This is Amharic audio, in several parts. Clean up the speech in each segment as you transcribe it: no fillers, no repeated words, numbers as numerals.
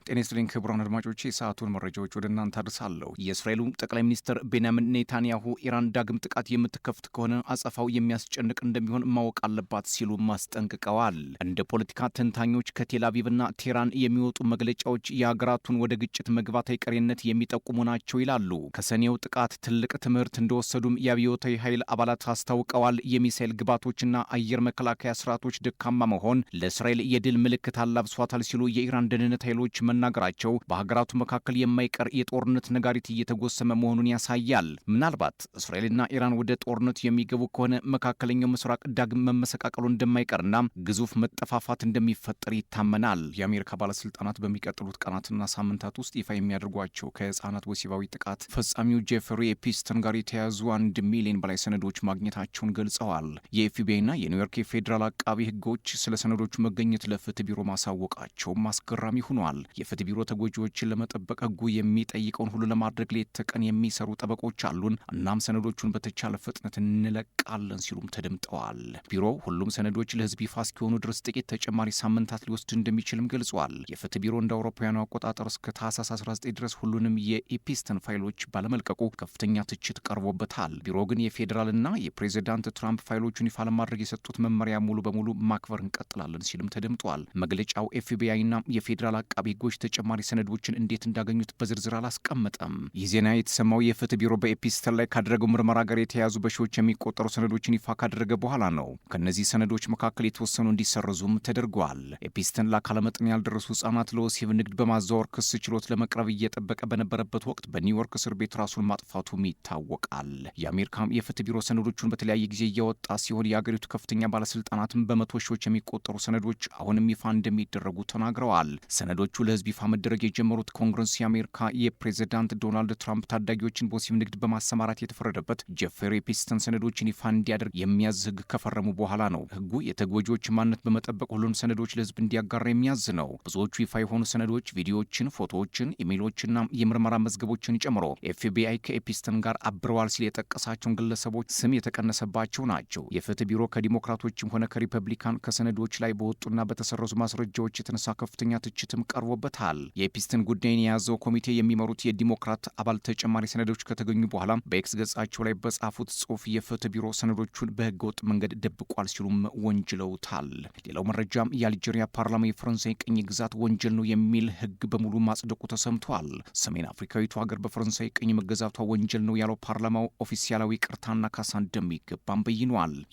ጤና ይስጥልኝ ክቡራን አድማጮቼ፣ የሰዓቱን መረጃዎች ወደ እናንተ አድርሳለሁ። የእስራኤሉ ጠቅላይ ሚኒስትር ቤንያሚን ኔታንያሁ ኢራን ዳግም ጥቃት የምትከፍት ከሆነ አጸፋው የሚያስጨንቅ እንደሚሆን ማወቅ አለባት ሲሉ ማስጠንቅቀዋል። እንደ ፖለቲካ ተንታኞች ከቴል አቪቭና ቴህራን የሚወጡ መግለጫዎች የሀገራቱን ወደ ግጭት መግባት አይቀሬነት የሚጠቁሙ ናቸው ይላሉ። ከሰኔው ጥቃት ትልቅ ትምህርት እንደወሰዱም የአብዮታዊ ኃይል አባላት አስታውቀዋል። የሚሳኤል ግባቶችና አየር መከላከያ ስርዓቶች ደካማ መሆን ለእስራኤል የድል ምልክት አላብሷታል ሲሉ የኢራን ደህንነት ኃይሎች መናገራቸው በሀገራቱ መካከል የማይቀር የጦርነት ነጋሪት እየተጎሰመ መሆኑን ያሳያል። ምናልባት እስራኤልና ኢራን ወደ ጦርነት የሚገቡ ከሆነ መካከለኛው ምስራቅ ዳግም መመሰቃቀሉ እንደማይቀርና ግዙፍ መጠፋፋት እንደሚፈጠር ይታመናል። የአሜሪካ ባለስልጣናት በሚቀጥሉት ቀናትና ሳምንታት ውስጥ ይፋ የሚያደርጓቸው ከህፃናት ወሲባዊ ጥቃት ፈጻሚው ጄፍሪ ኤፕስቲን ጋር የተያያዙ 1 ሚሊዮን በላይ ሰነዶች ማግኘታቸውን ገልጸዋል። የኤፍቢአይና የኒውዮርክ የፌዴራል አቃቢ ህጎች ስለ ሰነዶቹ መገኘት ለፍትህ ቢሮ ማሳወቃቸውም አስገራሚ ሆኗል። የፍትህ ቢሮ ተጎጂዎችን ለመጠበቅ ህጉ የሚጠይቀውን ሁሉ ለማድረግ ሌት ተቀን የሚሰሩ ጠበቆች አሉን፣ እናም ሰነዶቹን በተቻለ ፍጥነት እንለቃለን ሲሉም ተደምጠዋል። ቢሮው ሁሉም ሰነዶች ለህዝብ ይፋ እስኪሆኑ ድረስ ጥቂት ተጨማሪ ሳምንታት ሊወስድ እንደሚችልም ገልጿል። የፍትህ ቢሮ እንደ አውሮፓውያኑ አቆጣጠር እስከ ታህሳስ 19 ድረስ ሁሉንም የኤፕስቲን ፋይሎች ባለመልቀቁ ከፍተኛ ትችት ቀርቦበታል። ቢሮ ግን የፌዴራልና የፕሬዚዳንት ትራምፕ ፋይሎቹን ይፋ ለማድረግ የሰጡት መመሪያ ሙሉ በሙሉ ማክበር እንቀጥላለን ሲልም ተደምጧል። መግለጫው ኤፍቢአይና የፌዴራል አቃቢ ህጎች ተጨማሪ ሰነዶችን እንዴት እንዳገኙት በዝርዝር አላስቀመጠም። ይህ ዜና የተሰማው የፍትህ ቢሮ በኤፕስቲን ላይ ካደረገው ምርመራ ጋር የተያያዙ በሺዎች የሚቆጠሩ ሰነዶችን ይፋ ካደረገ በኋላ ነው። ከእነዚህ ሰነዶች መካከል የተወሰኑ እንዲሰረዙም ተደርጓል። ኤፕስቲን ለአካለ መጠን ያልደረሱ ህጻናት ለወሲብ ንግድ በማዘዋወር ክስ ችሎት ለመቅረብ እየጠበቀ በነበረበት ወቅት በኒውዮርክ እስር ቤት ራሱን ማጥፋቱም ይታወቃል። የአሜሪካም የፍትህ ቢሮ ሰነዶቹን በተለያየ ጊዜ እያወጣ ሲሆን የአገሪቱ ከፍተኛ ባለስልጣናትም በመቶ ሺዎች የሚቆጠሩ ሰነዶች አሁንም ይፋ እንደሚደረጉ ተናግረዋል። ሰነዶቹ ለህዝብ ይፋ መደረግ የጀመሩት ኮንግረስ የአሜሪካ የፕሬዚዳንት ዶናልድ ትራምፕ ታዳጊዎችን በወሲብ ንግድ በማሰማራት የተፈረደበት ጄፍሪ ኤፕስቲን ሰነዶችን ይፋ እንዲያደርግ የሚያዝ ህግ ከፈረሙ በኋላ ነው። ህጉ የተጎጂዎች ማንነት በመጠበቅ ሁሉም ሰነዶች ለህዝብ እንዲያጋራ የሚያዝ ነው። ብዙዎቹ ይፋ የሆኑ ሰነዶች ቪዲዮዎችን፣ ፎቶዎችን፣ ኢሜይሎችና የምርመራ መዝገቦችን ጨምሮ ኤፍቢአይ ከኤፕስቲን ጋር አብረዋል ሲል የጠቀሳቸውን ግለሰቦች ስም የተቀነሰባቸው ናቸው። የፍትህ ቢሮ ከዲሞክራቶችም ሆነ ከሪፐብሊካን ከሰነዶች ላይ በወጡና በተሰረዙ ማስረጃዎች የተነሳ ከፍተኛ ትችትም ቀርቦበታል። የኤፕስቲን ጉዳይን የያዘው ኮሚቴ የሚመሩት የዲሞክራት አባል ተጨማሪ ሰነዶች ከተገኙ በኋላ በኤክስ ገጻቸው ላይ በጻፉት ጽሑፍ የፍትህ ቢሮ ሰነዶቹን በህገ ወጥ መንገድ ደብቋል ሲሉም ወንጅለውታል። ሌላው መረጃም የአልጄሪያ ፓርላማ የፈረንሳይ ቅኝ ግዛት ወንጀል ነው የሚል ህግ በሙሉ ማጽደቁ ተሰምቷል። ሰሜን አፍሪካዊቱ ሀገር በፈረንሳይ ቅኝ መገዛቷ ወንጀል ነው ያለው ፓርላማው ኦፊሲያላዊ ቅርታና ካሳ እንደሚገባም በይኗል።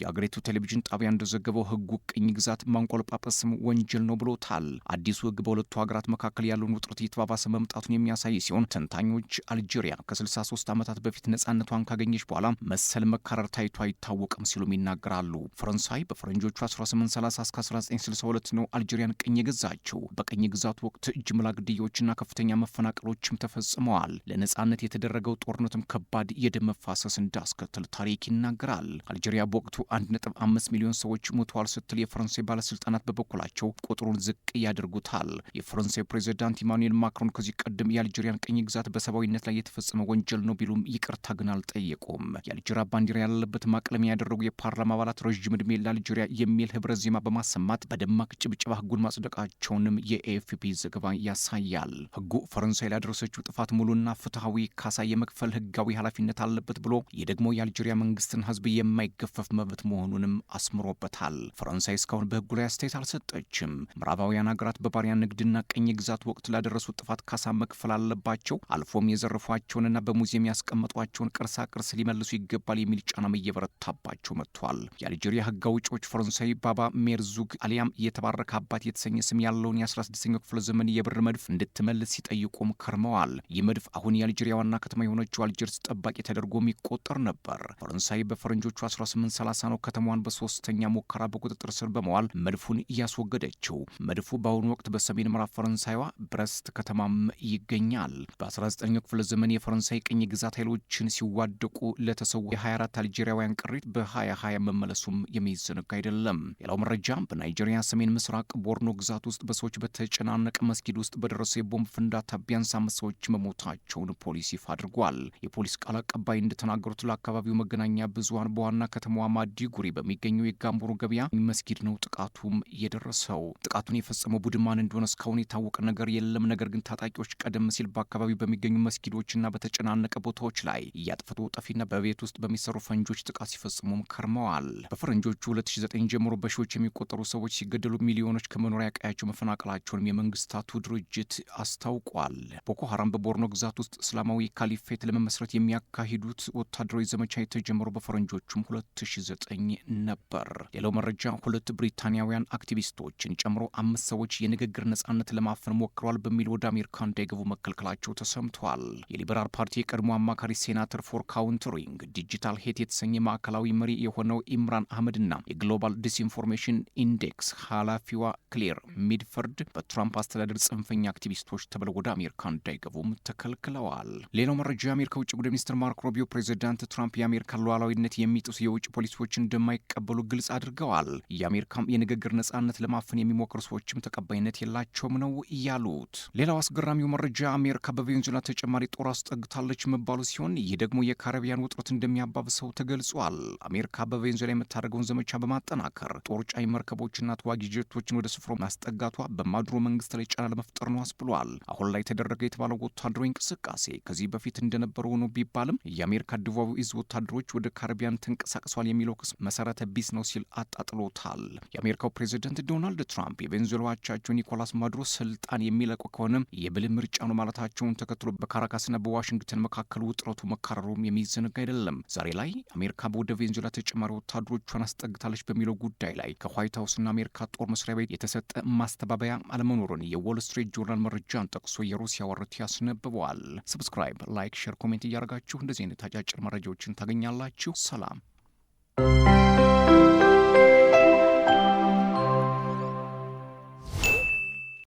የአገሪቱ ቴሌቪዥን ጣቢያ እንደዘገበው ህጉ ቅኝ ግዛት ማንቆልጳጰስም ወንጀል ነው ብሎታል። አዲሱ ህግ በሁለቱ ሀገራት መካከል ያለውን ውጥረት የተባባሰ መምጣቱን የሚያሳይ ሲሆን ተንታኞች አልጄሪያ ከ63 ዓመታት በፊት ነጻነቷን ካገኘች በኋላ መሰል መካረር ታይቶ አይታወቅም ሲሉም ይናገራሉ። ፈረንሳይ በፈረንጆቹ 1830 እስከ 1962 ነው አልጄሪያን ቅኝ የገዛቸው። በቅኝ ግዛቱ ወቅት ጅምላ ግድያዎችና ከፍተኛ መፈናቀሎችም ተፈጽመዋል። ለነጻነት የተደረገው ጦርነትም ከባድ የደም መፋሰስ እንዳስከተል ታሪክ ይናገራል። አልጄሪያ በወቅቱ 1.5 ሚሊዮን ሰዎች ሞተዋል ስትል የፈረንሳይ ባለስልጣናት በበኩላቸው ቁጥሩን ዝቅ ያደርጉታል። የፈረንሳይ ፕሬዚዳንት ኢማኑኤል ማክሮን ከዚህ ቀደም የአልጄሪያን ቅኝ ግዛት በሰብአዊነት ላይ የተፈጸመ ወንጀል ነው ቢሉም ይቅርታ ግን አልጠየቁም። የአልጄሪያ ባንዲራ ያለበት ማቅለሚያ ያደረጉ የፓርላማ አባላት ረዥም ዕድሜ ለአልጄሪያ የሚል ህብረ ዜማ በማሰማት በደማቅ ጭብጨባ ህጉን ማጽደቃቸውንም የኤኤፍፒ ዘገባ ያሳያል። ህጉ ፈረንሳይ ላደረሰችው ጥፋት ሙሉና ፍትሐዊ ካሳ የመክፈል ህጋዊ ኃላፊነት አለበት ብሎ ይህ ደግሞ የአልጄሪያ መንግስትን ህዝብ የማይገፈፍ መብት መሆኑንም አስምሮበታል። ፈረንሳይ እስካሁን በህጉ ላይ አስተያየት አልሰጠችም። ምዕራባውያን ሀገራት በባሪያ ንግድና ቅኝ ግዛት ወቅት ላደረሱት ጥፋት ካሳ መክፈል አለባቸው፣ አልፎም የዘረፏቸውንና በሙዚየም ያስቀመጧቸውን ቅርሳ ቅርስ ሊመልሱ ይገባል የሚል ጫናም እየበረታባቸው መጥቷል። የአልጄሪያ ህግ አውጪዎች ፈረንሳይ ባባ ሜርዙግ አሊያም የተባረከ አባት የተሰኘ ስም ያለውን የ16ኛው ክፍለ ዘመን የብር መድፍ እንድትመልስ ሲጠይቁም ከርመዋል። ይህ መድፍ አሁን የአልጄሪያ ዋና ከተማ የሆነችው አልጀርስ ጠባቂ ተደርጎም ይቆጠር ነበር። ፈረንሳይ በፈረንጆቹ 1830 ነው ከተማዋን በሶስተኛ ሙከራ በቁጥጥር ስር በመዋል መድፉን እያስወገደችው። መድፉ በአሁኑ ወቅት በሰሜን ምዕራብ ፈረንሳይዋ ፈረንሳይዋ ብረስት ከተማም ይገኛል። በ19ኛው ክፍለ ዘመን የፈረንሳይ ቅኝ ግዛት ኃይሎችን ሲዋደቁ ለተሰዉ የ24 አልጄሪያውያን ቅሪት በ2020 መመለሱም የሚዘነጋ አይደለም። ሌላው መረጃ በናይጄሪያ ሰሜን ምስራቅ ቦርኖ ግዛት ውስጥ በሰዎች በተጨናነቀ መስጊድ ውስጥ በደረሰ የቦምብ ፍንዳታ ቢያንስ 5 ሰዎች መሞታቸውን ፖሊስ ይፋ አድርጓል። የፖሊስ ቃል አቀባይ እንደተናገሩት ለአካባቢው መገናኛ ብዙሃን በዋና ከተማዋ ማዲጉሪ በሚገኘው የጋምቦሮ ገበያ መስጊድ ነው ጥቃቱም የደረሰው። ጥቃቱን የፈጸመው ቡድን ማን እንደሆነ እስካሁን የታወቀ ነገር የለም። ነገር ግን ታጣቂዎች ቀደም ሲል በአካባቢው በሚገኙ መስጊዶችና በተጨናነቀ ቦታዎች ላይ እያጥፍቶ ጠፊና በቤት ውስጥ በሚሰሩ ፈንጆች ጥቃት ሲፈጽሙም ከርመዋል። በፈረንጆቹ 2009 ጀምሮ በሺዎች የሚቆጠሩ ሰዎች ሲገደሉ ሚሊዮኖች ከመኖሪያ ቀያቸው መፈናቀላቸውንም የመንግስታቱ ድርጅት አስታውቋል። ቦኮ ሀራም በቦርኖ ግዛት ውስጥ እስላማዊ ካሊፌት ለመመስረት የሚያካሂዱት ወታደራዊ ዘመቻ የተጀመረው በፈረንጆቹም 2009 ነበር። ሌላው መረጃ 2 ብሪታንያውያን አክቲቪስቶችን ጨምሮ 5 ሰዎች የንግግር ነጻነት ለማፈን ሞክረዋል በሚል ወደ አሜሪካ እንዳይገቡ መከልከላቸው ተሰምቷል። የሊበራል ፓርቲ የቀድሞ አማካሪ ሴናተር ፎር ካውንተሪንግ ዲጂታል ሄት የተሰኘ ማዕከላዊ መሪ የሆነው ኢምራን አህመድና የግሎባል ዲስኢንፎርሜሽን ኢንዴክስ ኃላፊዋ ክሌር ሚድፈርድ በትራምፕ አስተዳደር ጽንፈኛ አክቲቪስቶች ተብለው ወደ አሜሪካ እንዳይገቡም ተከልክለዋል። ሌላው መረጃ የአሜሪካ ውጭ ጉዳይ ሚኒስትር ማርክ ሮቢዮ ፕሬዚዳንት ትራምፕ የአሜሪካን ሉዓላዊነት የሚጥሱ የውጭ ፖሊሲዎችን እንደማይቀበሉ ግልጽ አድርገዋል። የአሜሪካም የንግግር ነጻነት ለማፈን የሚሞክሩ ሰዎችም ተቀባይነት የላቸውም ነው ያሉት። ሌላው አስገራሚው መረጃ አሜሪካ በቬንዙዌላ ተጨማሪ ጦር አስጠግታለች መባሉ ሲሆን ይህ ደግሞ የካሪቢያን ውጥረት እንደሚያባብሰው ተገልጿል። አሜሪካ በቬንዙዌላ የምታደርገውን ዘመቻ በማጠናከር ጦር ጫኝ መርከቦችና ተዋጊ ጀቶችን ወደ ስፍራው ማስጠጋቷ በማዱሮ መንግስት ላይ ጫና ለመፍጠር ነው አስብሏል። አሁን ላይ ተደረገ የተባለው ወታደራዊ እንቅስቃሴ ከዚህ በፊት እንደነበረው ነው ቢባልም የአሜሪካ ደቡባዊ እዝ ወታደሮች ወደ ካሪቢያን ተንቀሳቅሷል የሚለው ክስ መሰረተ ቢስ ነው ሲል አጣጥሎታል። የአሜሪካው ፕሬዚደንት ዶናልድ ትራምፕ የቬንዙዌላ አቻቸው ኒኮላስ ማዱሮ ስልጣን የሚለቁ ከሆነ የብልህ ምርጫ ነው ማለታቸውን ተከትሎ በካራካስና በዋሽንግተን መካከል ውጥረቱ መካረሩም የሚዘነጋ አይደለም። ዛሬ ላይ አሜሪካ ወደ ቬንዙዌላ ተጨማሪ ወታደሮቿን አስጠግታለች በሚለው ጉዳይ ላይ ከዋይት ሀውስና አሜሪካ ጦር መስሪያ ቤት የተሰጠ ማስተባበያ አለመኖሩን የዎል ስትሪት ጆርናል መረጃን ጠቅሶ የሩሲያ ወረት ያስነብበዋል። ሰብስክራይብ፣ ላይክ፣ ሼር፣ ኮሜንት እያደረጋችሁ እንደዚህ አይነት አጫጭር መረጃዎችን ታገኛላችሁ። ሰላም